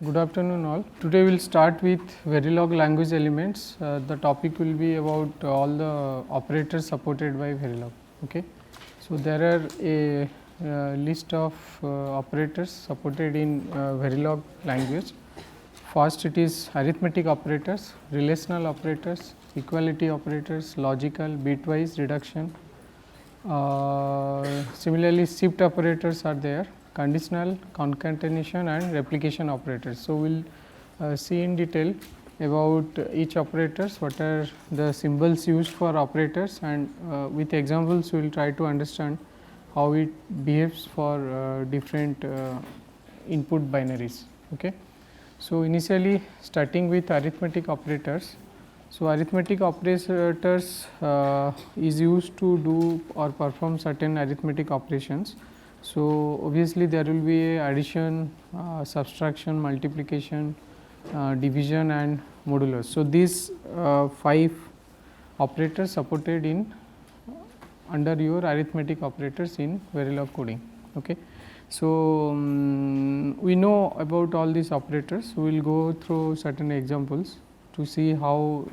Good afternoon all. Today we will start with Verilog language elements. The topic will be about all the operators supported by Verilog. Okay. So, there are a list of operators supported in Verilog language. First it is arithmetic operators, relational operators, equality operators, logical, bitwise reduction. Similarly, shift operators are there, conditional, concatenation and replication operators. So, we will see in detail about each operators, what are the symbols used for operators, and with examples we will try to understand how it behaves for different input binaries. Okay. So, initially starting with arithmetic operators. So, arithmetic operators is used to do or perform certain arithmetic operations. So, obviously there will be a addition, subtraction, multiplication, division and modulus. So, these 5 operators supported in under your arithmetic operators in Verilog coding. Okay. So, we know about all these operators. We will go through certain examples to see how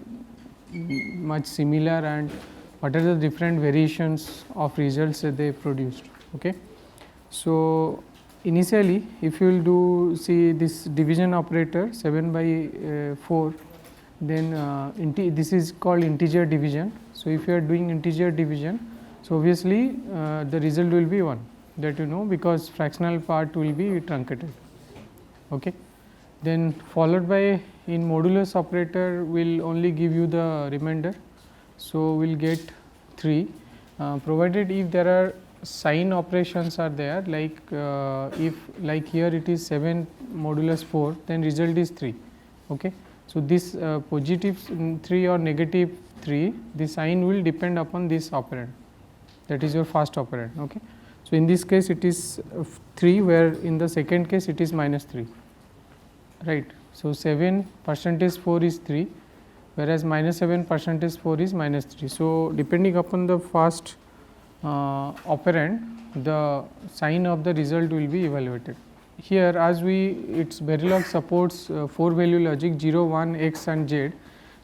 much similar and what are the different variations of results that they produced. Okay. So, initially if you will do see this division operator 7 by 4, then this is called integer division. So, if you are doing integer division, so obviously the result will be 1, that you know, because fractional part will be truncated. Okay. Then followed by in modulus operator will only give you the remainder. So, we will get 3 provided if there are sign operations are there, like if like here it is 7 modulus 4, then result is 3. Okay. So, this positive 3 or negative 3, the sign will depend upon this operand, that is your first operand. Okay. So, in this case it is 3, where in the second case it is minus 3, right. So, 7 percentage 4 is 3, whereas minus 7 percentage 4 is minus 3. So, depending upon the first operand, the sign of the result will be evaluated. Here as its Verilog supports 4 value logic 0, 1, x and z.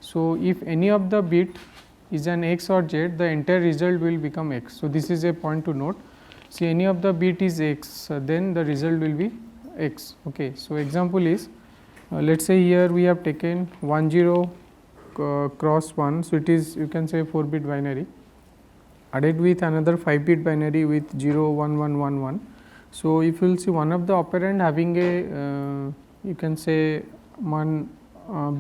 So, if any of the bit is an x or z, the entire result will become x. So, this is a point to note. See, any of the bit is x, then the result will be x. Okay. So, example is let us say here we have taken 1 0 cross 1. So, it is, you can say, 4 bit binary added with another 5 bit binary with 0 1 1 1 1. So, if you will see one of the operand having a you can say one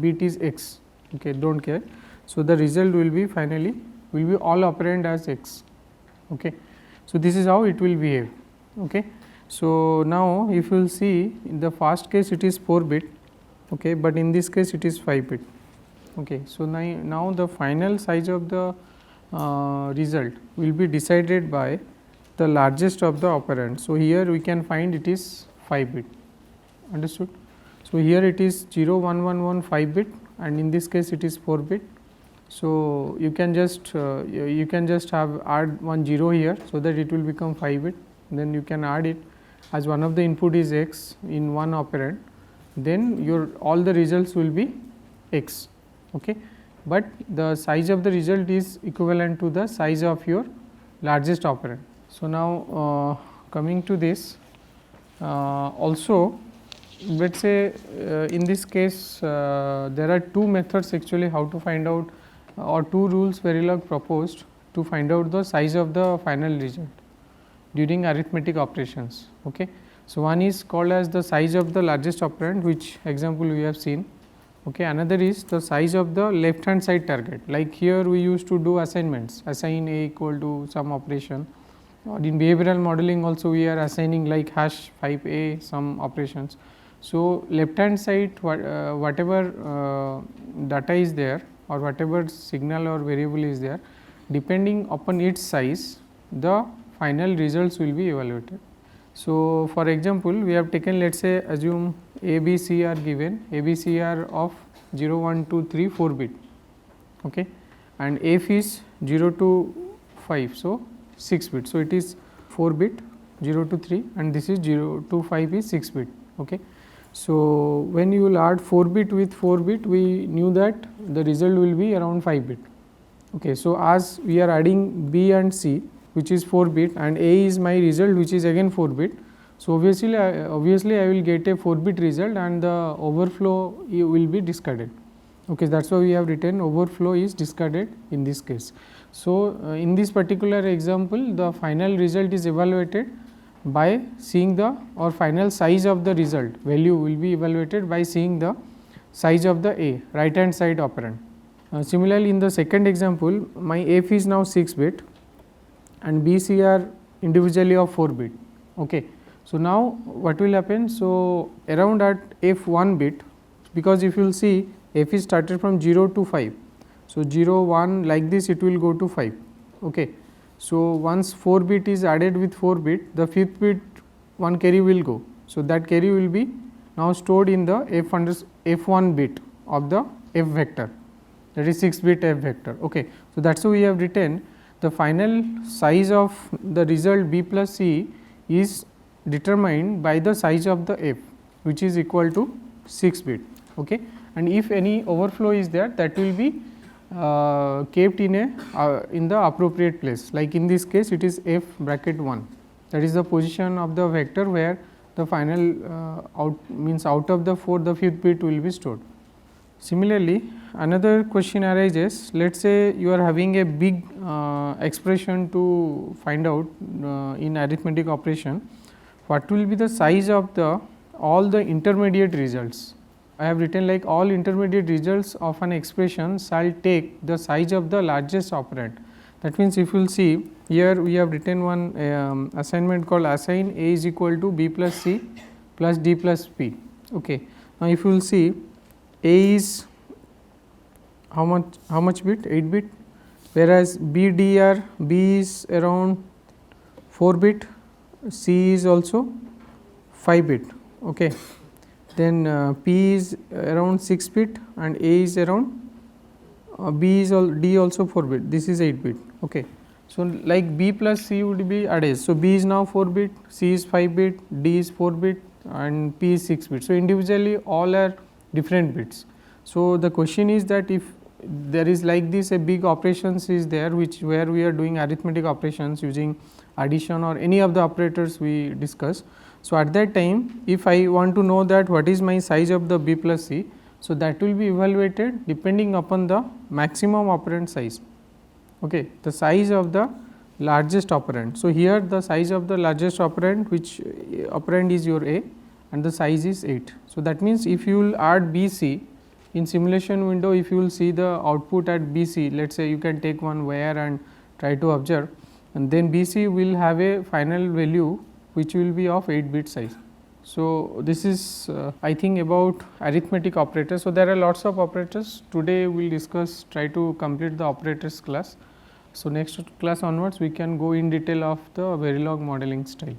bit is x, okay, do not care. So, the result will be finally will be all operand as x. Okay. So, this is how it will behave. Okay. So, now if you will see in the first case it is 4 bit, okay, but in this case it is 5 bit. Okay. So, now the final size of the result will be decided by the largest of the operand. So, here we can find it is 5 bit, understood. So, here it is 0 1 1 1 5 bit, and in this case it is 4 bit. So, you can just have add one 0 here, so that it will become 5 bit, then you can add it as one of the input is x in one operand, then your all the results will be x. Okay. But the size of the result is equivalent to the size of your largest operand. So, now coming to this also, let us say in this case there are 2 methods actually how to find out, or 2 rules Verilog proposed to find out the size of the final result during arithmetic operations. Okay. So, one is called as the size of the largest operand, which example we have seen. Okay. Another is the size of the left hand side target, like here we used to do assignments, assign a equal to some operation, or in behavioral modeling also we are assigning like hash 5a some operations. So, left hand side whatever data is there, or whatever signal or variable is there, depending upon its size, the final results will be evaluated. So, for example, we have taken, let us say assume A, B, C are given, A, B, C are of 0, 1, 2, 3, 4 bit, okay, and F is 0 to 5. So, 6 bit. So, it is 4 bit 0 to 3, and this is 0 to 5 is 6 bit. Okay. So, when you will add 4 bit with 4 bit, we knew that the result will be around 5 bit. Okay. So, as we are adding B and C, which is 4 bit, and A is my result, which is again 4 bit. So, obviously I will get a 4 bit result, and the overflow will be discarded. Okay, that is why we have written overflow is discarded in this case. So, in this particular example, the final result is evaluated by seeing the or final size of the result value will be evaluated by seeing the size of the A, right hand side operand. Similarly, in the second example, my F is now 6 bit and B, C are individually of 4 bit. Okay. So, now what will happen? So, around at F 1 bit, because if you will see F is started from 0 to 5. So, 0 1 like this it will go to 5. Okay. So, once 4 bit is added with 4 bit, the 5th bit one carry will go. So, that carry will be now stored in the F1 bit of the F vector, that is 6 bit F vector. Okay. So, that is why we have written the final size of the result B plus C is determined by the size of the F, which is equal to 6 bit. Okay. And if any overflow is there, that will be kept in the appropriate place, like in this case it is F bracket 1, that is the position of the vector where the final out of the 4 the 5th bit will be stored. Similarly, another question arises, let us say you are having a big expression to find out in arithmetic operation, what will be the size of the all the intermediate results. I have written like all intermediate results of an expression shall take the size of the largest operand. That means, if you will see here we have written one assignment called assign A is equal to B plus C plus D plus P. Okay. Now, if you will see A is how much bit? 8 bit, whereas B, D are B is around 4 bit, C is also 5 bit. Okay. Then P is around 6 bit and A is around B is D also 4 bit, this is 8 bit. Okay. So, like B plus C would be added. So, B is now 4 bit, C is 5 bit, D is 4 bit and P is 6 bit. So, individually all are different bits. So, the question is that if there is like this a big operations is there where we are doing arithmetic operations using addition or any of the operators we discuss. So, at that time if I want to know that what is my size of the B plus C, so that will be evaluated depending upon the maximum operand size, okay, the size of the largest operand. So, here the size of the largest operand, which operand is your A and the size is 8. So, that means, if you will add B C in simulation window, if you will see the output at B C, let us say you can take one wire and try to observe, and then B C will have a final value which will be of 8 bit size. So, this is I think about arithmetic operators. So, there are lots of operators. Today we will discuss, try to complete the operators class. So, next class onwards we can go in detail of the Verilog modeling style.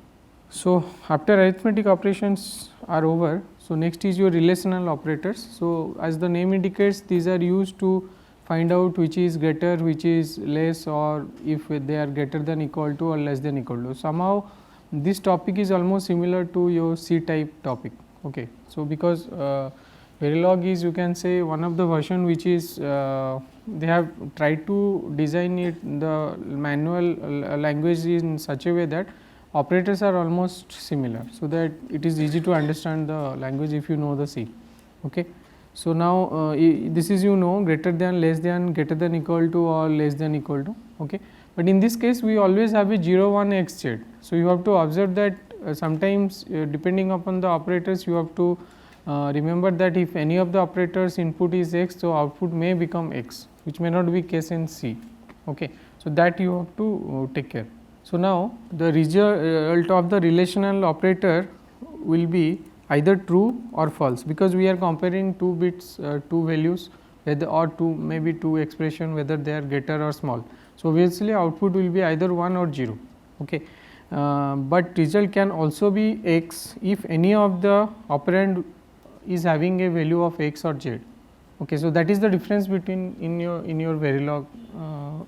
So, after arithmetic operations are over, so next is your relational operators. So, as the name indicates, these are used to find out which is greater, which is less, or if they are greater than equal to or less than equal to. Somehow this topic is almost similar to your C type topic. Okay. So, because Verilog is, you can say, one of the version which is they have tried to design it the manual language in such a way that operators are almost similar. So, that it is easy to understand the language if you know the C. Okay. So, now this is greater than, less than, greater than equal to, or less than equal to. Okay. But in this case we always have a 0 1 exchange. So, you have to observe that sometimes depending upon the operators you have to remember that if any of the operators input is x, so output may become x, which may not be case in C. Okay. So, that you have to take care. So, now the result of the relational operator will be either true or false, because we are comparing two bits, two values, whether or two maybe two expression whether they are greater or small. So, obviously output will be either 1 or 0. Okay. But result can also be x if any of the operand is having a value of x or z. Okay. So, that is the difference between in your Verilog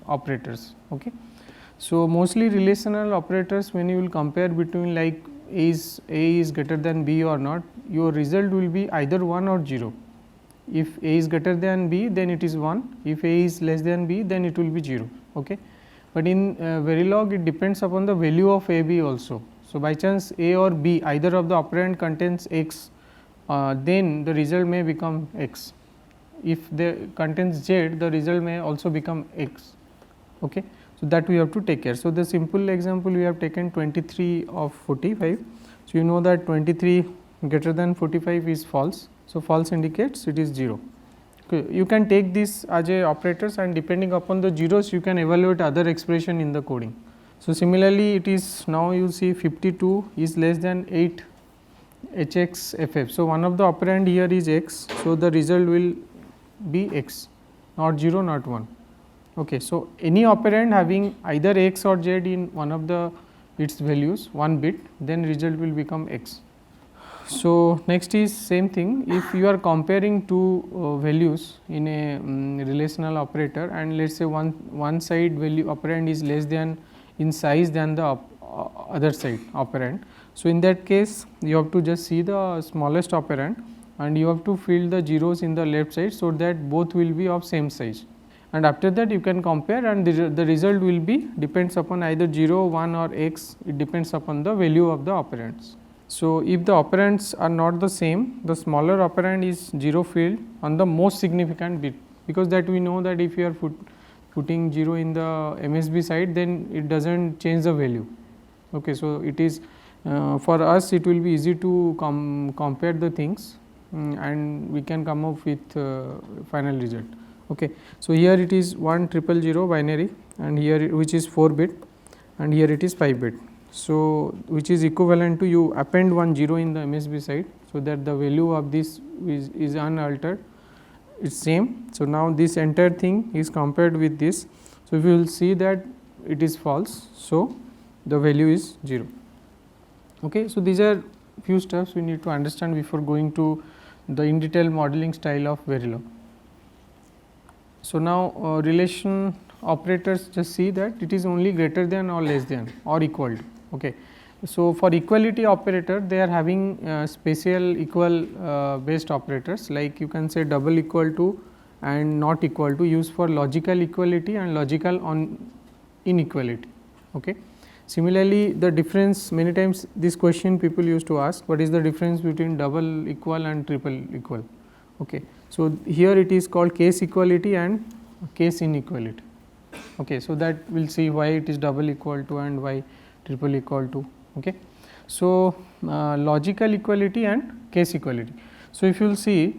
operators. Okay. So, mostly relational operators, when you will compare between, like A is greater than B or not, your result will be either 1 or 0. If A is greater than B, then it is 1, if A is less than B, then it will be 0. Okay. But in Verilog, it depends upon the value of A B also. So, by chance A or B, either of the operand contains x, then the result may become x. If the contains z, the result may also become x. Okay. So, that we have to take care. So, the simple example we have taken 23 of 45. So, you know that 23 greater than 45 is false. So, false indicates it is 0. Okay. You can take this as a operators, and depending upon the zeros you can evaluate other expression in the coding. So, similarly, it is now you see 52 is less than 8 hx ff. So, one of the operand here is x. So, the result will be x, not 0, not 1. Okay. So, any operand having either x or z in one of the its values 1 bit, then result will become x. So, next is same thing, if you are comparing two values in a relational operator, and let us say one side value operand is less than in size than the other side operand. So, in that case you have to just see the smallest operand and you have to fill the zeros in the left side, so that both will be of same size, and after that you can compare, and the result will be depends upon either 0, 1 or x, it depends upon the value of the operands. So, if the operands are not the same, the smaller operand is 0 filled on the most significant bit, because that we know that if you are putting 0 in the MSB side, then it does not change the value. Okay. So, it is for us it will be easy to compare the things, and we can come up with final result. Okay. So, here it is 1000 binary, and here which is 4 bit, and here it is 5 bit. So, which is equivalent to you append 1 0 in the MSB side. So, that the value of this is unaltered, it is same. So, now this entire thing is compared with this. So, if you will see that it is false. So, the value is 0. Okay. So, these are few steps we need to understand before going to the in detail modeling style of Verilog. So, now relation operators, just see that it is only greater than or less than or equal to. Okay. So, for equality operator, they are having special equal based operators, like you can say double equal to and not equal to, used for logical equality and logical inequality. Okay. Similarly, the difference, many times this question people used to ask, what is the difference between double equal and triple equal. Okay. So, here it is called case equality and case inequality. Okay. So, that we will see why it is double equal to and why triple equal to. Okay. So, logical equality and case equality. So, if you will see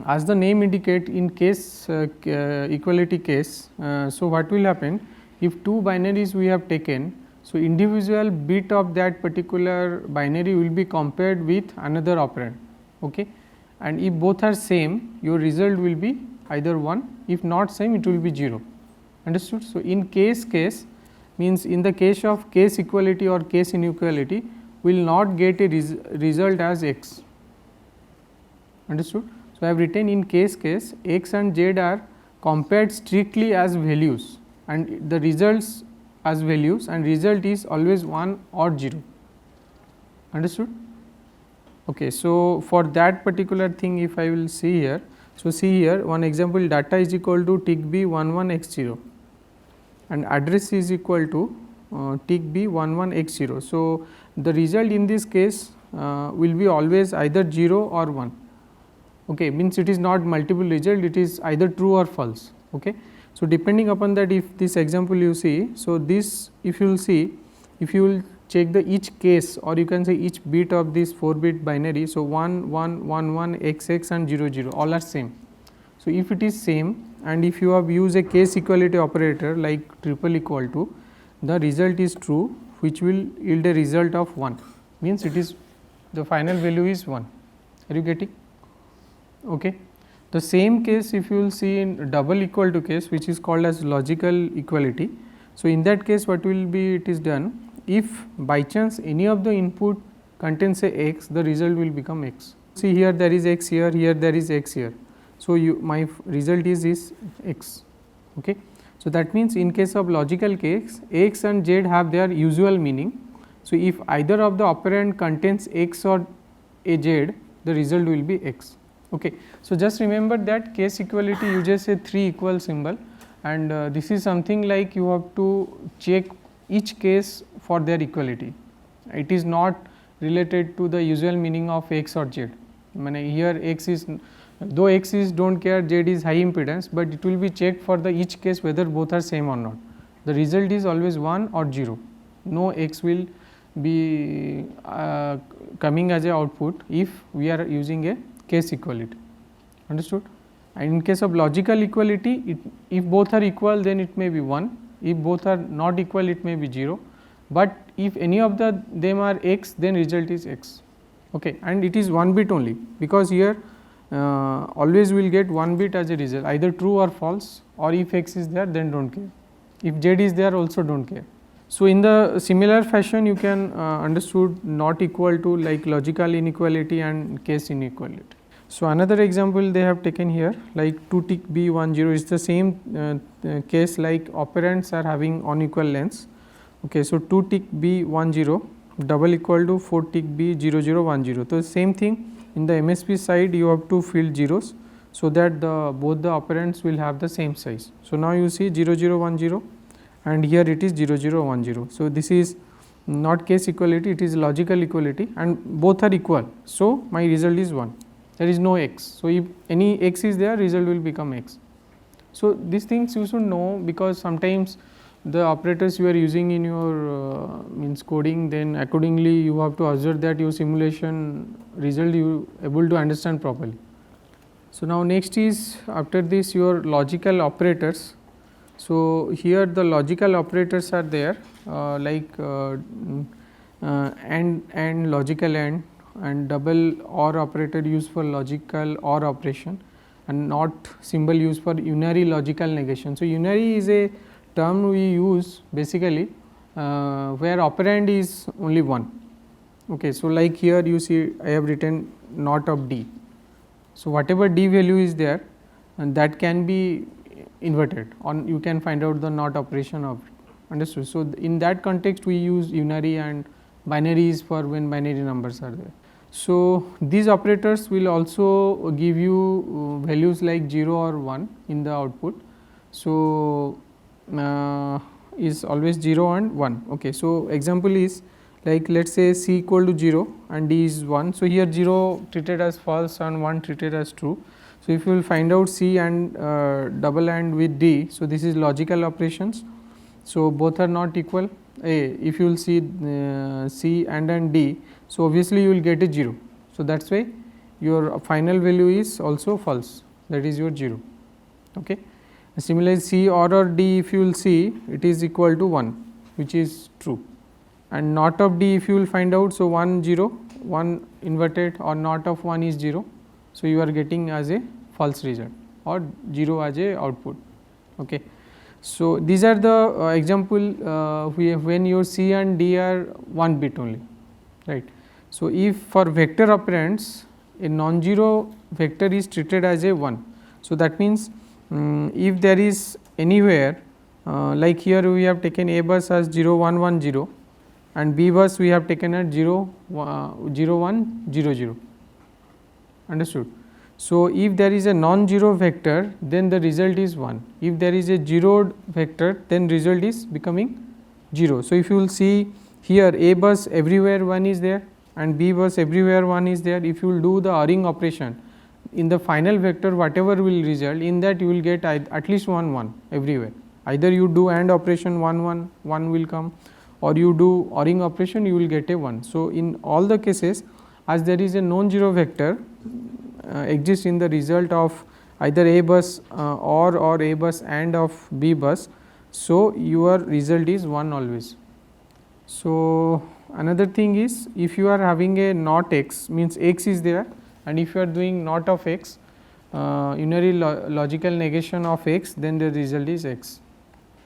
as the name indicate, in case equality case, so what will happen if two binaries we have taken. So, individual bit of that particular binary will be compared with another operand. Okay. And if both are same, your result will be either 1, if not same it will be 0. Understood. So, in case means in the case of case equality or case inequality, will not get a result as x. Understood. So, I have written in case x and z are compared strictly as values, and the results as values, and result is always 1 or 0. Understood. Okay. So, for that particular thing, if I will see here, so see here one example, data is equal to tick b 11x0 and address is equal to tick b 11x0. So, the result in this case will be always either 0 or 1. Okay. Means it is not multiple result, it is either true or false. Okay. So, depending upon that, if this example you see, so this if you will see, if you will check the each case, or you can say each bit of this 4 bit binary. So, 1 1 1 1 x and 0 0 all are same. So, if it is same, and if you have used a case equality operator like triple equal to, the result is true, which will yield a result of 1, means it is the final value is 1. Are you getting? Okay. The same case if you will see in double equal to case, which is called as logical equality. So, in that case what will be it is done, if by chance any of the input contains a x, the result will become x. See here there is x here, here there is x here. So, my result is x. Okay. So, that means in case of logical case, x and z have their usual meaning, So, if either of the operand contains x or a z, the result will be x. Okay. So, just remember that case equality uses a 3 equal symbol, and this is something like you have to check each case for their equality. It is not related to the usual meaning of x or z. Here x is, though x is do not care, z is high impedance, but it will be checked for the each case whether both are same or not. The result is always 1 or 0, no x will be coming as a output if we are using a case equality. Understood? And in case of logical equality, if both are equal, then it may be 1, if both are not equal, it may be 0, but if any of them are x, then result is x. Okay. And it is 1 bit only, because here always we will get 1 bit as a result, either true or false, or if x is there, then do not care, if z is there also do not care. So, in the similar fashion you can understood not equal to like logical inequality and case inequality. So, another example they have taken here, like 2 tick b 1 0 is the same case, like operands are having unequal lengths. Okay. So, 2 tick b 1 0 double equal to 4 tick b 0 0 1 0. So, same thing in the MSP side you have to fill zeros, so that both the operands will have the same size. So, now you see 0 0 1 0 and here it is 0 0 1 0. So, this is not case equality, it is logical equality and both are equal. So, my result is 1, there is no x. So, if any x is there, result will become x. So, these things you should know, because sometimes the operators you are using in your means coding, then accordingly you have to observe that your simulation result you able to understand properly. So, now next is after this your logical operators. So, here the logical operators are there like and logical and double OR operator used for logical OR operation, and not symbol used for unary logical negation. So, unary is a term we use basically where operand is only 1. Okay. So, like here you see I have written not of d. So, whatever d value is there, and that can be inverted, on you can find out the not operation of it. Understood? So, in that context we use unary and binaries for when binary numbers are there. So, these operators will also give you values like 0 or 1 in the output. So, is always 0 and 1. Okay. So, example is like let us say c equal to 0 and d is 1. So, here 0 treated as false and 1 treated as true. So, if you will find out c and double AND with d, so this is logical operations. So, both are not equal. If you will see c and d, so obviously you will get a 0. So, that is why your final value is also false, that is your 0. Okay. Similarly, c or d, if you will see, it is equal to 1, which is true, and not of d if you will find out. So, 1 0 1 inverted or not of 1 is 0. So, you are getting as a false result or 0 as a output. Okay. So, these are the example when your c and d are 1 bit only, right. So, if for vector operands a non-zero vector is treated as a 1. So, that means if there is anywhere like here we have taken a bus as 0 1 1 0 and b bus we have taken at 0 0 1 0 0. Understood? So, if there is a non-zero vector, then the result is 1. If there is a zeroed vector, then result is becoming 0. So, if you will see here a bus everywhere 1 is there and b bus everywhere 1 is there. If you will do the ORing operation in the final vector, whatever will result, in that you will get at least 1 1 everywhere. Either you do AND operation 1 1 1 will come, or you do ORing operation you will get a 1. So, in all the cases, as there is a non-zero vector exists in the result of either a bus or a bus and of b bus. So, your result is 1 always. So, another thing is if you are having a not x, means x is there, and if you are doing not of x, unary logical negation of x, then the result is x.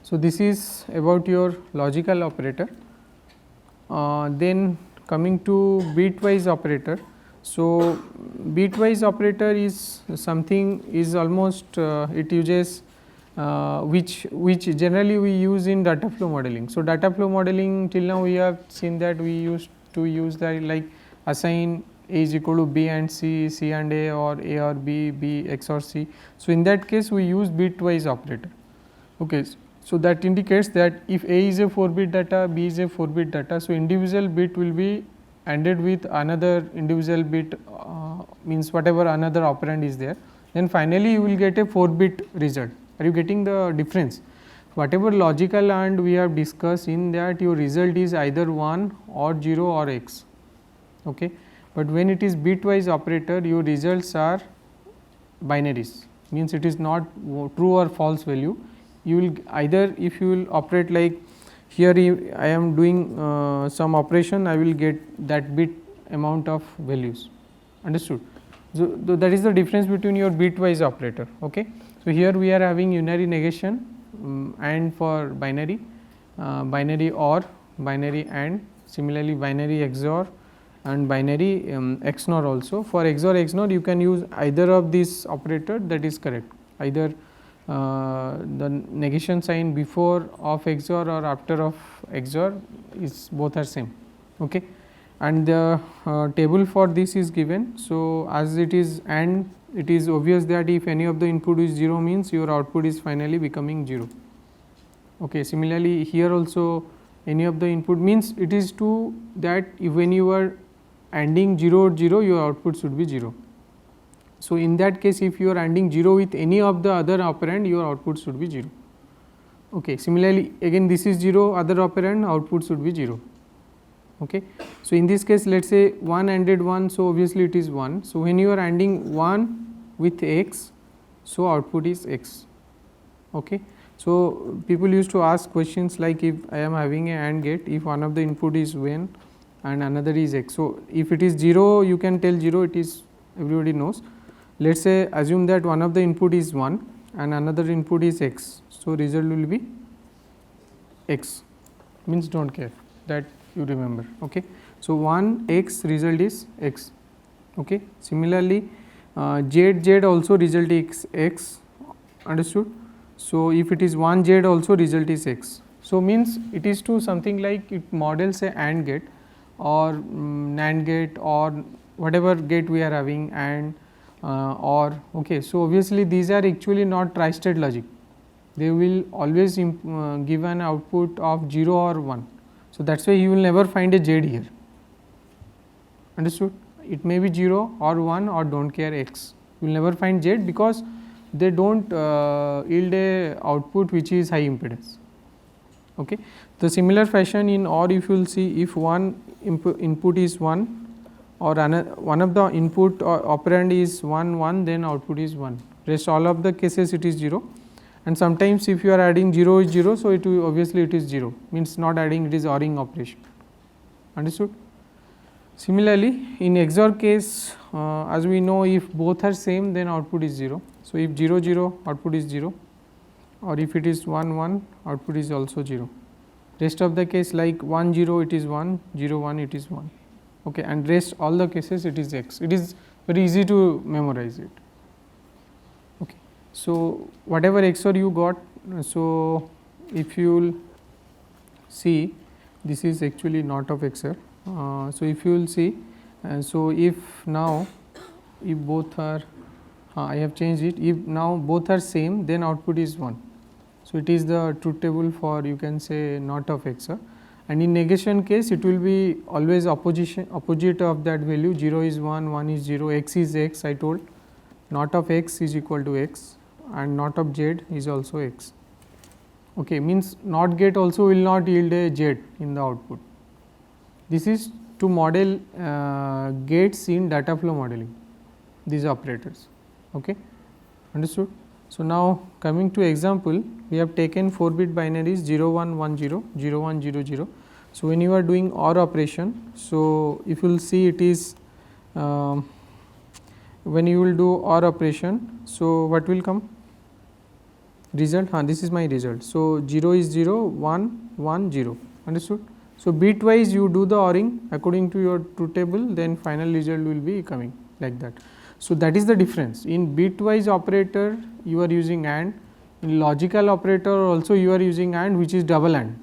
So, this is about your logical operator. Then coming to bitwise operator. So, bitwise operator is something is almost it uses which generally we use in data flow modeling. So, data flow modeling till now we have seen that we used to use that like assign A is equal to B and C, C and A, or A or B, B X or C. So, in that case we use bitwise operator. Okay. So, that indicates that if A is a 4-bit data, B is a 4-bit data. So, individual bit will be ANDed with another individual bit, means whatever another operand is there, then finally you will get a 4-bit result. Are you getting the difference? Whatever logical AND we have discussed, in that your result is either 1 or 0 or X. Okay. But when it is bitwise operator, your results are binaries, means it is not true or false value. You will either, if you will operate like here I am doing some operation, I will get that bit amount of values, understood. So, that is the difference between your bitwise operator. Okay. So, here we are having unary negation and for binary, binary OR, binary AND, similarly binary XOR and binary XNOR also. For XOR XNOR you can use either of these operator, that is correct, either the negation sign before of XOR or after of XOR is both are same. Okay. And the table for this is given. So, as it is AND, it is obvious that if any of the input is 0 means your output is finally becoming 0. Okay. Similarly, here also any of the input means it is true that if when you are ANDing 0 or 0, your output should be 0. So, in that case if you are ANDing 0 with any of the other operand, your output should be 0. Okay. Similarly, again this is 0, other operand, output should be 0. Okay. So, in this case let us say 1 ANDed 1, so obviously it is 1. So, when you are ANDing 1 with X, so output is X. Okay. So, people used to ask questions like if I am having a AND gate, if one of the input is when and another is X. So, if it is 0, you can tell 0, it is everybody knows. Let us say assume that one of the input is 1 and another input is X. So, result will be X, means do not care, that you remember. Okay. So, 1 X result is X. Okay. Similarly, Z also result is X, understood. So, if it is 1 Z also result is X. So, means it is to something like it models a AND gate or NAND gate or whatever gate we are having, and or okay. So, obviously these are actually not tri-state logic, they will always give an output of 0 or 1. So, that is why you will never find a Z here, understood. It may be 0 or 1 or do not care X, you will never find Z because they do not yield a output which is high impedance. Okay. The similar fashion in OR, if you will see, if one input is 1 or one of the input or operand is 1 1, then output is 1, rest all of the cases it is 0, and sometimes if you are adding 0 is 0. So, it will obviously it is 0, means not adding, it is ORing operation, understood. Similarly, in XOR case, as we know, if both are same then output is 0. So, if 0 0 output is 0, or if it is 1 1 output is also 0, rest of the case like 1 0 it is 1, 0 1 it is 1. Okay. And rest all the cases it is X, it is very easy to memorize it. Okay. So, whatever XOR you got, so if you will see, this is actually not of XOR. So, if you will see, so if now if both are I have changed it, if now both are same then output is 1. So, it is the truth table for, you can say, not of XOR, and in negation case it will be always opposite of that value, 0 is 1, 1 is 0, X is X, I told, not of X is equal to X and not of Z is also X. Okay. Means NOT gate also will not yield a Z in the output. This is to model gates in data flow modeling, these operators. Okay. Understood. So, now coming to example, we have taken 4-bit binaries 0 1 1 0, 0 1 0 0. So, when you are doing OR operation, so if you will see it is when you will do OR operation, so what will come? Result, this is my result. So, 0 is 0, 1 1 0, understood. So, bitwise you do the ORing according to your truth table, then final result will be coming like that. So, that is the difference. In bitwise operator you are using AND, In logical operator also you are using AND, which is double AND,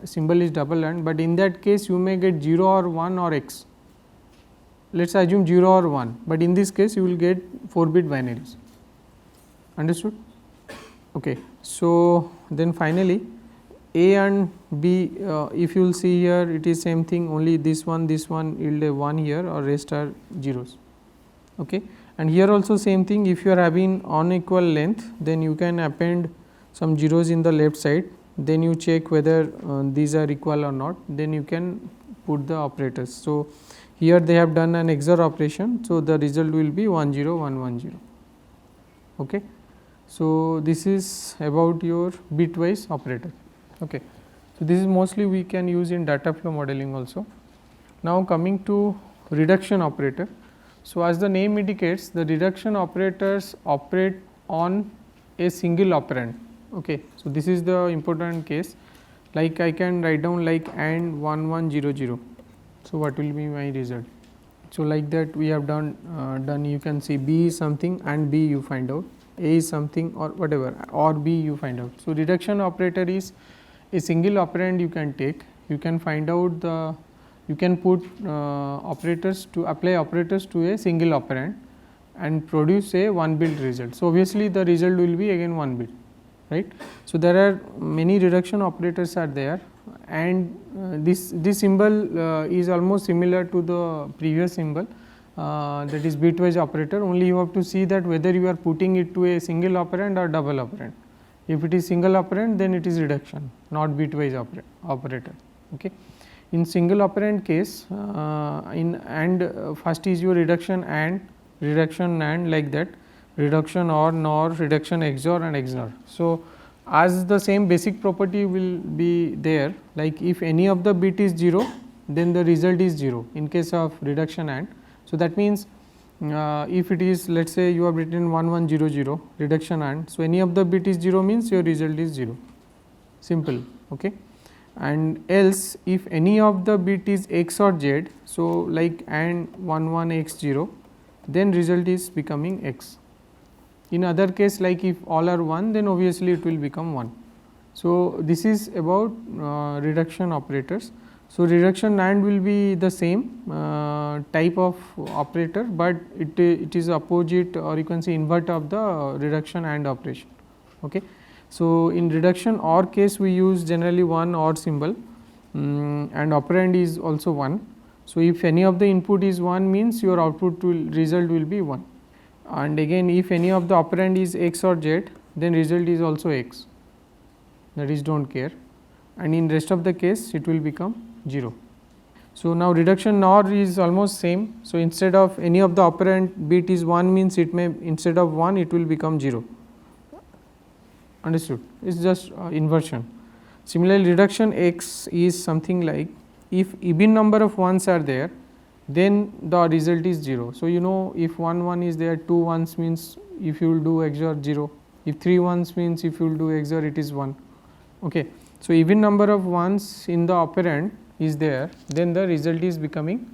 symbol is double AND, but in that case you may get 0 or 1 or X. Let us assume 0 or 1, but in this case you will get 4 bit binaries. Understood? Okay. So, then finally A and B, if you will see here, it is same thing, only this one yield a 1 here, or rest are zeros. Okay. And here also same thing, if you are having unequal length, then you can append some zeros in the left side, then you check whether these are equal or not, then you can put the operators. So, here they have done an XOR operation, so the result will be 1 0 1 1 0. Okay. So, this is about your bitwise operator. Okay. So, this is mostly we can use in data flow modeling also. Now, coming to reduction operator. So, as the name indicates, the reduction operators operate on a single operand. Okay. So, this is the important case, like I can write down like AND 1 1 0 0. So, what will be my result? So, like that we have done you can see B is something and B you find out, A is something or whatever, or B you find out. So, reduction operator is a single operand you can take, you can find out the, you can put operators to apply operators to a single operand and produce a 1 bit result. So, obviously, the result will be again 1 bit, right. So, there are many reduction operators are there, and this symbol is almost similar to the previous symbol, that is bitwise operator, only you have to see that whether you are putting it to a single operand or double operand. If it is single operand, then it is reduction, not bitwise operator. Okay. In single operand case, in AND, first is your reduction AND, reduction NAND, like that, reduction OR, NOR, reduction XOR and XNOR. So, as the same basic property will be there, like if any of the bit is 0, then the result is 0 in case of reduction AND. So, that means if it is, let us say you have written 1 1 0 0 reduction AND. So, any of the bit is 0 means your result is 0, simple. Okay. And else if any of the bit is X or Z, so like AND 1 1 X 0, then result is becoming X. In other case, like if all are 1, then obviously it will become 1. So, this is about reduction operators. So, reduction NAND will be the same type of operator, but it is opposite, or you can say invert of the reduction AND operation. Okay. So, in reduction OR case we use generally one OR symbol, and operand is also 1. So, if any of the input is 1 means your output result will be 1, and again if any of the operand is X or Z, then result is also X, that is do not care, and in rest of the case it will become 0. So, now reduction NOR is almost same. So, instead of any of the operand bit is 1 means it may, instead of 1 it will become 0. Understood? It is just inversion. Similarly, reduction X is something like if even number of 1s are there, then the result is 0. So, you know if 1 1 is there, 2 1s means if you will do XOR 0, if 3 1s means if you will do XOR it is 1. Okay. So, even number of 1s in the operand is there, then the result is becoming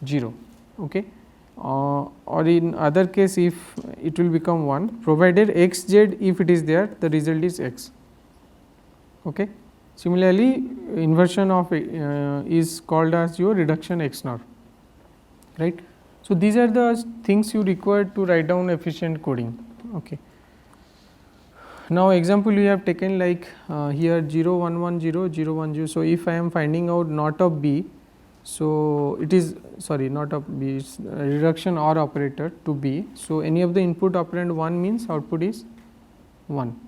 0. Okay. Or in other case if it will become 1, provided X Z, if it is there, the result is X. Okay. Similarly, inversion of is called as your reduction XNOR, right. So, these are the things you require to write down efficient coding. Okay. Now, example we have taken like here 0 1 1 0 0 1 0. So, if I am finding out not of B, so it is not of B, it's reduction OR operator to B. So, any of the input operand 1 means output is 1.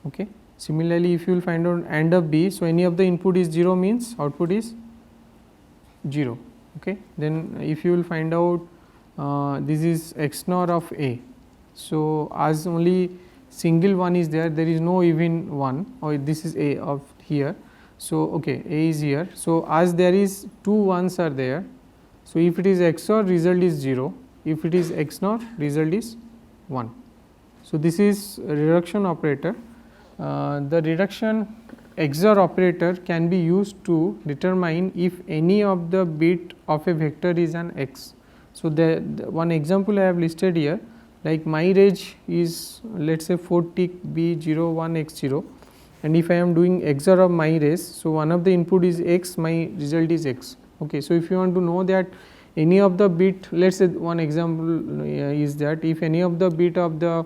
Okay. Similarly, if you will find out AND of B, so any of the input is 0 means output is 0. Okay. Then if you will find out this is XNOR of A. So, as only single 1 is there, there is no even 1, or this is A of here. So, okay, A is here. So, as there is 2 1s are there, so if it is XOR result is 0, if it is XNOR result is 1. So, this is reduction operator. The reduction XOR operator can be used to determine if any of the bit of a vector is an X. So, the one example I have listed here, like my range is let us say 4 tick B01X0, and if I am doing XOR of my raise, so one of the input is X, my result is X. Okay. So, if you want to know that any of the bit, let us say one example is that if any of the bit of the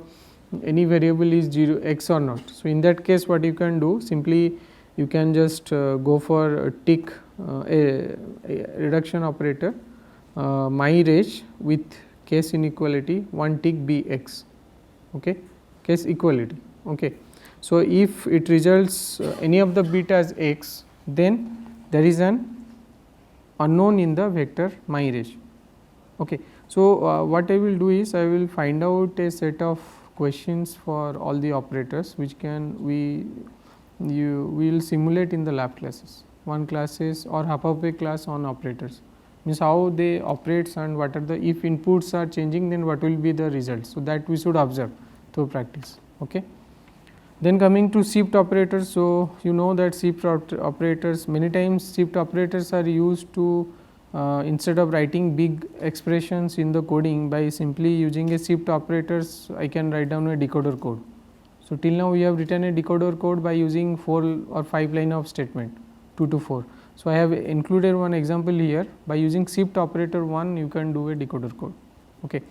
any variable is 0 X or not. So, in that case what you can do, simply you can just go for a tick a reduction operator my range with case inequality 1 tick B X, okay, case equality. Okay. So, if it results any of the bit as X, then there is an unknown in the vector my range. Okay. So, what I will do is I will find out a set of questions for all the operators which can we will simulate in the lab classes, one classes or half of a class on operators, means how they operates and what are the, if inputs are changing, then what will be the results. So, that we should observe through practice. Okay. Then coming to shift operators. So, you know that shift operators, many times shift operators are used to instead of writing big expressions in the coding, by simply using a shift operators I can write down a decoder code. So, till now we have written a decoder code by using 4 or 5 line of statement, 2 to 4. So, I have included one example here, by using shift operator 1 you can do a decoder code. Okay.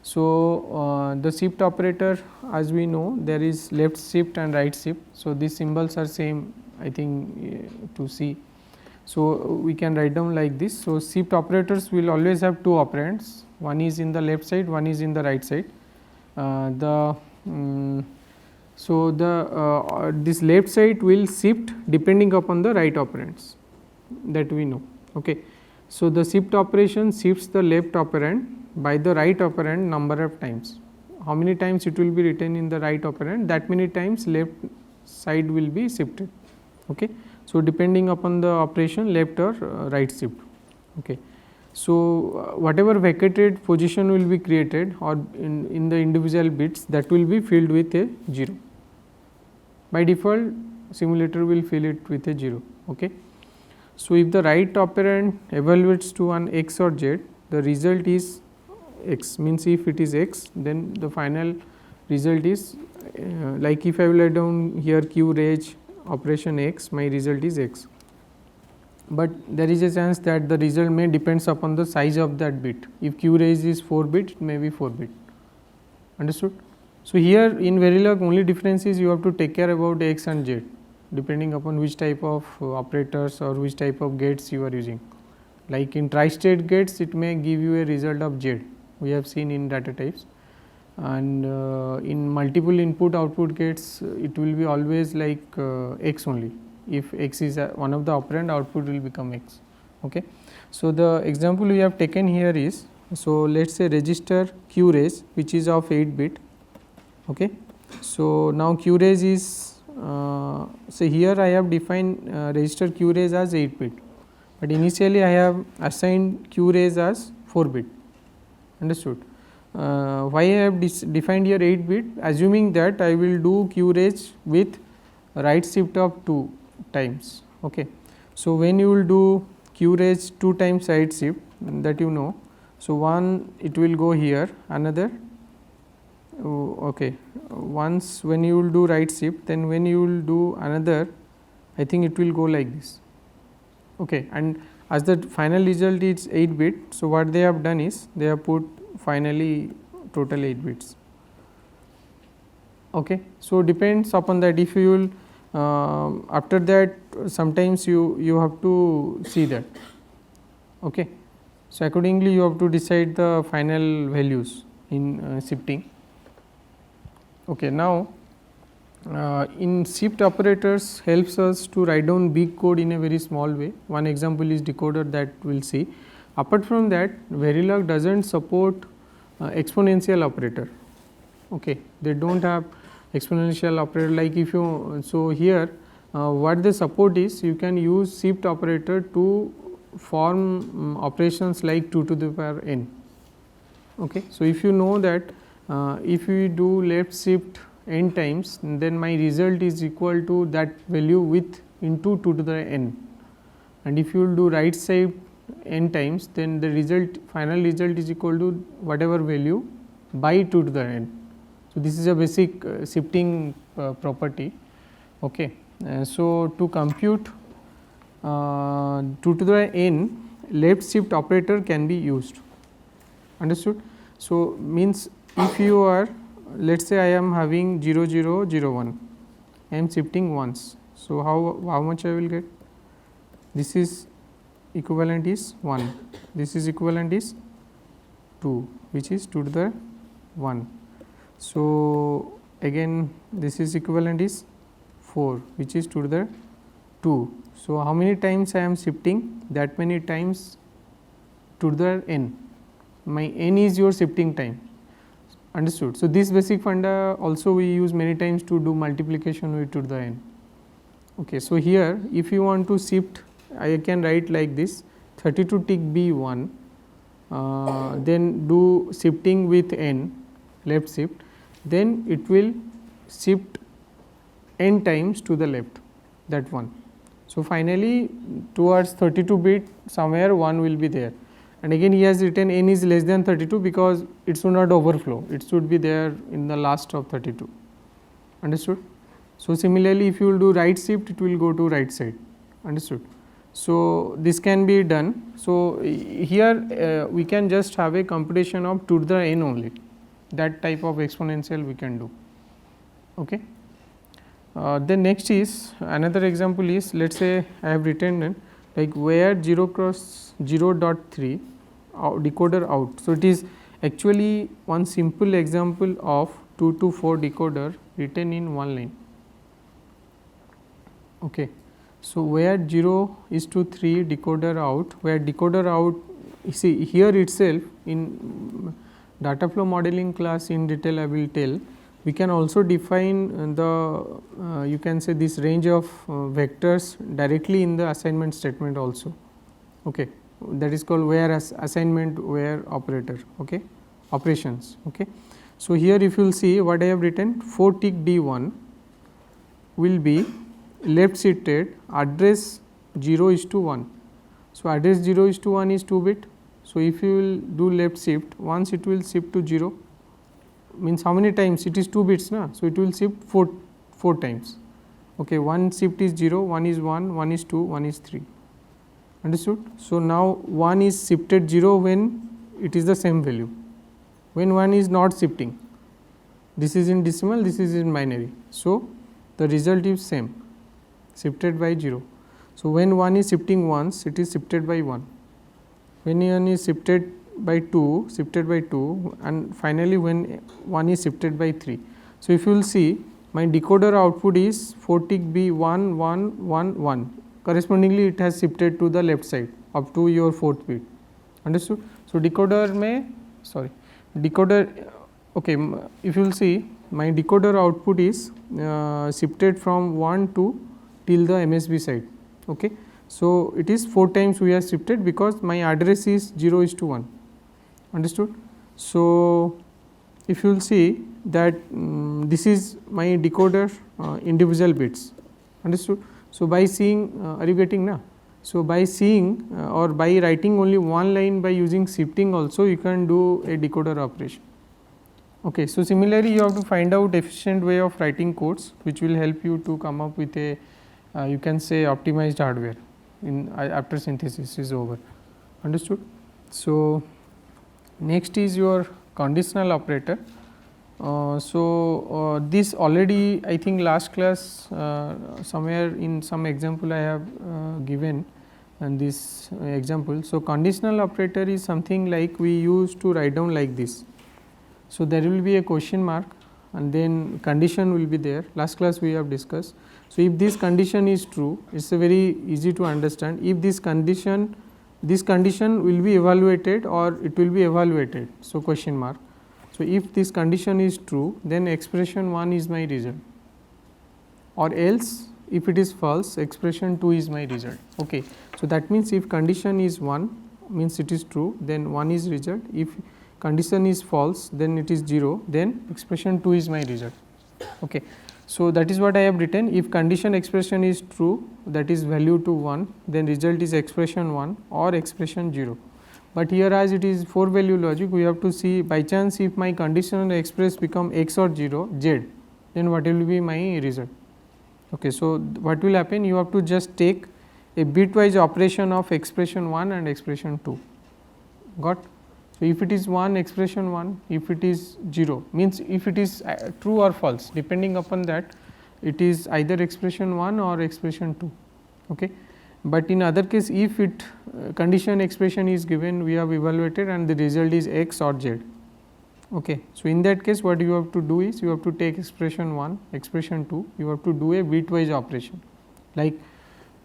So, the shift operator, as we know, there is left shift and right shift. So, these symbols are same, I think to see. So, we can write down like this. So, shift operators will always have 2 operands, one is in the left side, one is in the right side. So, this left side will shift depending upon the right operands, that we know. Okay. So, the shift operation shifts the left operand by the right operand number of times. How many times it will be written in the right operand, that many times left side will be shifted. Okay. So, depending upon the operation left or right shift. Okay. So, whatever vacated position will be created or in the individual bits, that will be filled with a 0. By default simulator will fill it with a 0. Okay. So, if the right operand evaluates to an X or Z, the result is X, means if it is X, then the final result is like if I will write down here Q range operation X, my result is X. But there is a chance that the result may depends upon the size of that bit. If Q range is 4 bit, it may be 4 bit. Understood? So, here in Verilog only difference is you have to take care about X and Z, depending upon which type of operators or which type of gates you are using. Like in tri-state gates, it may give you a result of Z, we have seen in data types, and in multiple input output gates it will be always like X only. If X is one of the operand, output will become X. Okay. So, the example we have taken here is, so let us say register Q raise which is of 8 bit. Okay. So, now Q raise is so here I have defined register Q raise as 8 bit, but initially I have assigned Q raise as 4 bit. Understood? Why I have defined here 8 bit, assuming that I will do Q raise with right shift of 2 times. Okay. So, when you will do Q raise 2 times right shift, that you know. So, one it will go here, another okay. Once when you will do right shift, then when you will do another, I think it will go like this. Okay. And as the final result is 8 bit. So, what they have done is they have put finally total 8 bits. Okay. So, depends upon that, if you will after that sometimes you have to see that. Okay. So, accordingly you have to decide the final values in shifting. Okay. Now, in shift operators helps us to write down big code in a very small way. One example is decoder that we will see. Apart from that, Verilog does not support exponential operator. Okay. They do not have exponential operator, like if you, so here what they support is you can use shift operator to form operations like 2 to the power n. Okay. So, if you know that if we do left shift n times, then my result is equal to that value with into 2 to the n, and if you will do right shift n times, then the result final result is equal to whatever value by 2 to the n. So, this is a basic shifting property. Okay. So, to compute 2 to the n, left shift operator can be used, understood. So, means if you are, let us say I am having 0 0 0 1, I am shifting once. So, how much I will get? This is equivalent is 1, this is equivalent is 2, which is 2 to the 1. So, again this is equivalent is 4, which is 2 to the 2. So, how many times I am shifting? That many times 2 to the n. My n is your shifting time, understood. So, this basic funda also we use many times to do multiplication with 2 to the n. Okay. So, here if you want to shift, I can write like this 32 tick B 1, then do shifting with n, left shift, then it will shift n times to the left, that one. So, finally, towards 32 bit somewhere 1 will be there, and again he has written n is less than 32 because it should not overflow, it should be there in the last of 32, understood. So, similarly, if you will do right shift, it will go to right side, understood. So, this can be done. So, here we can just have a computation of 2 to the n only, that type of exponential we can do. Okay. Then next is another example is, let us say I have written like where 0 cross 0 dot 3 decoder out. So, it is actually one simple example of 2 to 4 decoder written in one line. Okay. So, where 0 is to 3 decoder out, where decoder out, you see here itself in data flow modeling class in detail I will tell, we can also define the you can say this range of vectors directly in the assignment statement also. Okay. That is called where assignment where operator, okay, operations. Okay. So, here if you will see what I have written, 4 tick D 1 will be left shifted address 0 is to 1. So, address 0 is to 1 is 2 bit. So, if you will do left shift, once it will shift to 0, means how many times it is 2 bits na. So, it will shift 4 times. Okay, one shift is 0, one is 1, one is 2, one is 3, understood. So, now 1 is shifted 0 when it is the same value, when 1 is not shifting, this is in decimal, this is in binary. So, the result is same, shifted by 0. So, when 1 is shifting once, it is shifted by 1, when 1 is shifted by 2, shifted by 2, and finally, when 1 is shifted by 3. So, if you will see my decoder output is 4 tick B 1 1 1 1, correspondingly it has shifted to the left side up to your 4th bit, understood. So, decoder may decoder, okay, if you will see my decoder output is shifted from 1 to till the MSB side. Okay. So, it is 4 times we have shifted because my address is 0 is to 1, understood. So, if you will see that this is my decoder individual bits, understood. So, by seeing are you getting na? So, by seeing or by writing only one line by using shifting also you can do a decoder operation. Okay. So, similarly, you have to find out efficient way of writing codes which will help you to come up with a you can say optimized hardware in after synthesis is over, understood. So, next is your conditional operator. This already I think last class somewhere in some example I have given and this example. So, conditional operator is something like we used to write down like this. So, there will be a question mark and then condition will be there, last class we have discussed. So, if this condition is true, it is a very easy to understand. If this condition will be evaluated or it will be evaluated. So, question mark. So, if this condition is true, then expression 1 is my result, or else if it is false, expression 2 is my result. Okay. So, that means if condition is 1 means it is true, then 1 is result. If condition is false, then it is 0, then expression 2 is my result. Okay. So, that is what I have written. If condition expression is true, that is value to 1, then result is expression 1 or expression 0. but here as it is 4 value logic, we have to see by chance if my conditional express become x or 0 z, then what will be my result. Okay, so what will happen, you have to just take a bitwise operation of expression 1 and expression 2, got. So, if it is 1 expression 1, if it is 0 means if it is true or false, depending upon that it is either expression 1 or expression 2. Okay. But in other case, if it condition expression is given, we have evaluated and the result is x or z. Okay. So, in that case what you have to do is you have to take expression 1, expression 2, you have to do a bitwise operation, like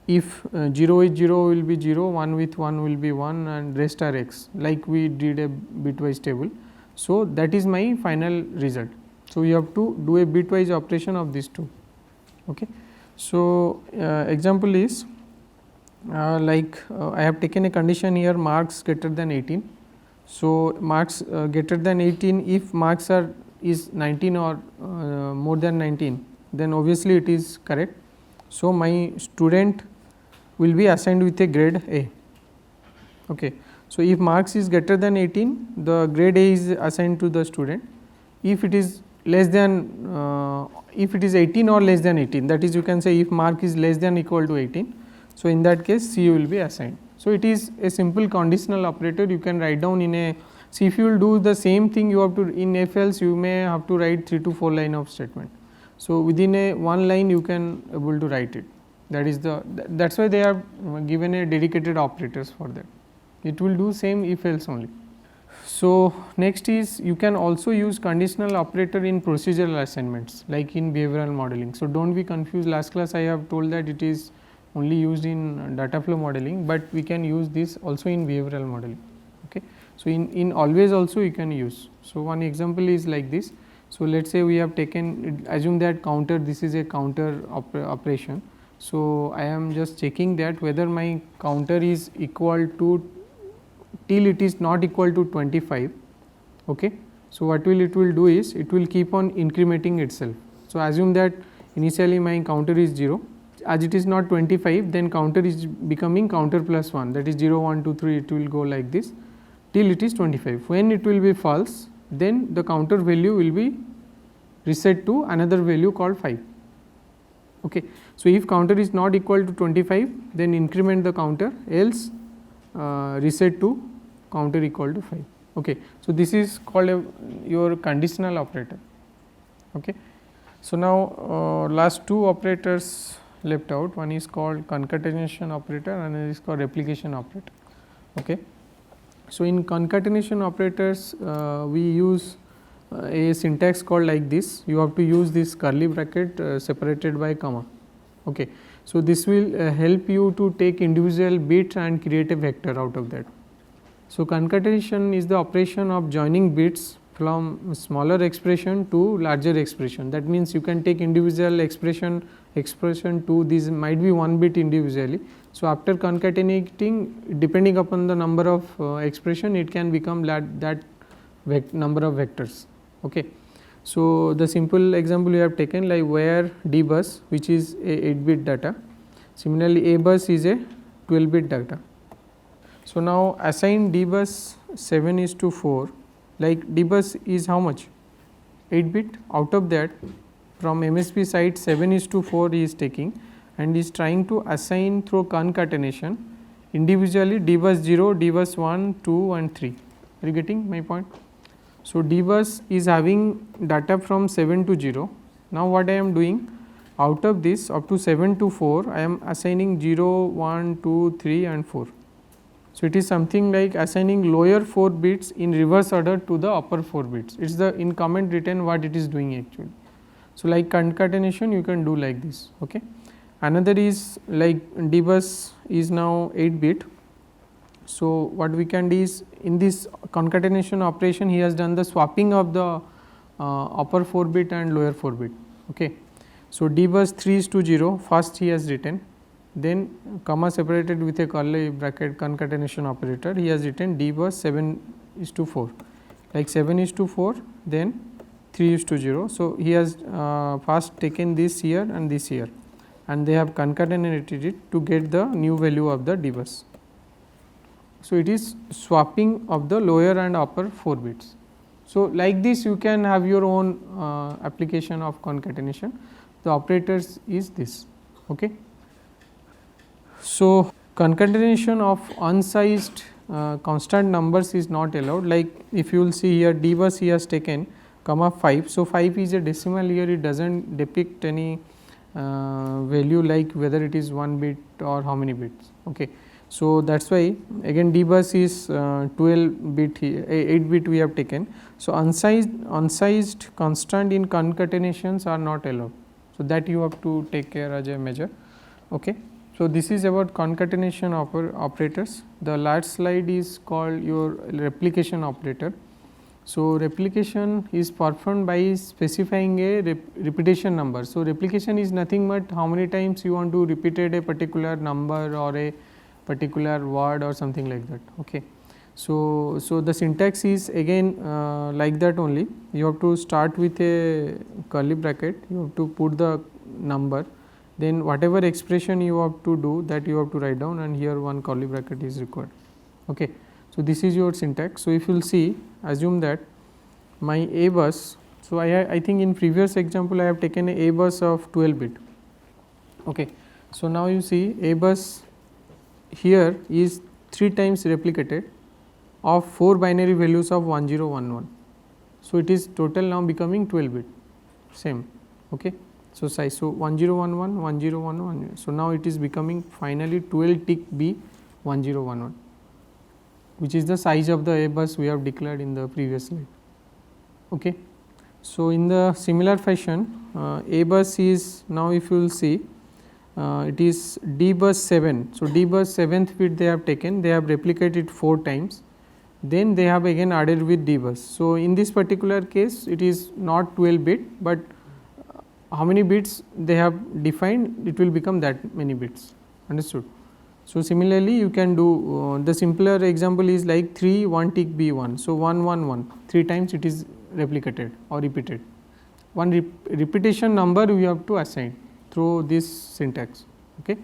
if 0 with 0 will be 0, 1 with 1 will be 1 and rest are x, like we did a bitwise table. So, that is my final result. So, you have to do a bitwise operation of these two. Okay. So, example is I have taken a condition here marks greater than 18. So, marks greater than 18, if marks is 19 or more than 19, then obviously it is correct. So, my student will be assigned with a grade A. Okay. So, if marks is greater than 18, the grade A is assigned to the student. If it is less than if it is 18 or less than 18, that is you can say if mark is less than equal to 18. So, in that case C will be assigned. So, it is a simple conditional operator, you can write down in a, see if you will do the same thing, you have to in if else you may have to write 3 to 4 line of statement. So, within a one line you can able to write it, that is the that is why they have given a dedicated operators for that, it will do same if else only. So, next is you can also use conditional operator in procedural assignments like in behavioral modeling. So, do not be confused, last class I have told that it is only used in data flow modeling, but we can use this also in behavioral modeling. Okay. So, in always also you can use. So, one example is like this. So, let us say we have taken, assume that counter, this is a counter operation. So, I am just checking that whether my counter is equal to till it is not equal to 25. Okay. So, what will it will do is it will keep on incrementing itself. So, assume that initially my counter is 0, as it is not 25, then counter is becoming counter plus 1, that is 0, 1, 2, 3, it will go like this till it is 25. When it will be false, then the counter value will be reset to another value called 5. Okay. So, if counter is not equal to 25, then increment the counter, else reset to counter equal to 5. Okay. So, this is called your conditional operator. Okay. So, now last two operators left out, one is called concatenation operator and another is called replication operator. Okay. So, in concatenation operators we use a syntax called like this, you have to use this curly bracket separated by comma. Okay. So, this will help you to take individual bit and create a vector out of that. So, concatenation is the operation of joining bits from smaller expression to larger expression. That means, you can take individual expression to these might be one bit individually. So, after concatenating, depending upon the number of expression, it can become that number of vectors. Okay. So, the simple example we have taken like where D bus, which is a 8 bit data, similarly A bus is a 12 bit data. So, now assign D bus 7:4, like D bus is how much, 8 bit, out of that from MSP side 7:4 he is taking and is trying to assign through concatenation individually D bus 0, D bus 1, 2 and 3. Are you getting my point? So, D bus is having data from 7 to 0. Now, what I am doing, out of this up to 7 to 4 I am assigning 0, 1, 2, 3 and 4. So, it is something like assigning lower 4 bits in reverse order to the upper 4 bits, it is the in comment written what it is doing actually. So, like concatenation you can do like this. Okay. Another is like D bus is now 8 bit. So, what we can do is in this concatenation operation he has done the swapping of the upper 4 bit and lower 4 bit. Okay. So, D bus 3:0 first he has written, then comma separated with a curly bracket concatenation operator he has written D bus 7:4, like 7:4 then 3:0. So, he has first taken this here and this here and they have concatenated it to get the new value of the D bus. So, it is swapping of the lower and upper 4 bits. So, like this you can have your own application of concatenation. The operators is this. Okay. So, concatenation of unsized constant numbers is not allowed, like if you will see here d bus he has taken comma 5. So, 5 is a decimal here, it does not depict any value like whether it is 1 bit or how many bits. Okay. So, that is why again d bus is 12 bit here, 8 bit we have taken. So, unsized constant in concatenations are not allowed. So, that you have to take care as a measure. Okay. So, this is about concatenation operators. The last slide is called your replication operator. So, replication is performed by specifying a repetition number. So, replication is nothing but how many times you want to repeat a particular number or a particular word or something like that. Okay. So, the syntax is again like that only. You have to start with a curly bracket, you have to put the number, then whatever expression you have to do, that you have to write down, and here one curly bracket is required. Okay. So, this is your syntax. So, if you will see, assume that my A bus, so I think in previous example I have taken a bus of 12 bit. Okay. So, now you see A bus here is 3 times replicated of 4 binary values of 1011. So, it is total now becoming 12 bit same. Okay. So, size, so 1011, 1011. So, now it is becoming finally 12 tick B 1011, which is the size of the A bus we have declared in the previous slide. Okay. So, in the similar fashion A bus is now, if you will see, it is D bus 7. So, D bus 7th bit they have taken, they have replicated 4 times, then they have again added with D bus. So, in this particular case it is not 12 bit, but how many bits they have defined, it will become that many bits. Understood. So, similarly you can do the simpler example is like 3 1 tick B 1. So, 1 1 1 3 times it is replicated or repeated. One repetition number we have to assign through this syntax. Okay.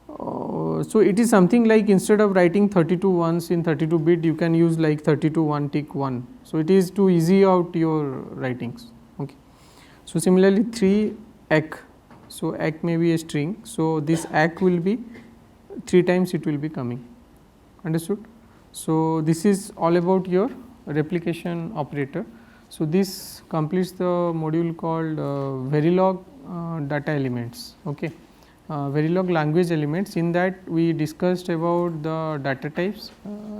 So, it is something like instead of writing 32 ones in 32 bit, you can use like 32 1 tick 1. So, it is to easy out your writings. Okay. So, similarly 3 ACK. So, ACK may be a string. So, this ACK will be 3 times it will be coming. Understood. So, this is all about your replication operator. So, this completes the module called Verilog data elements. Okay. Verilog language elements, in that we discussed about the data types,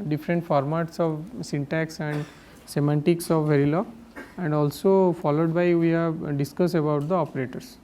different formats of syntax and semantics of Verilog, and also followed by we have discussed about the operators.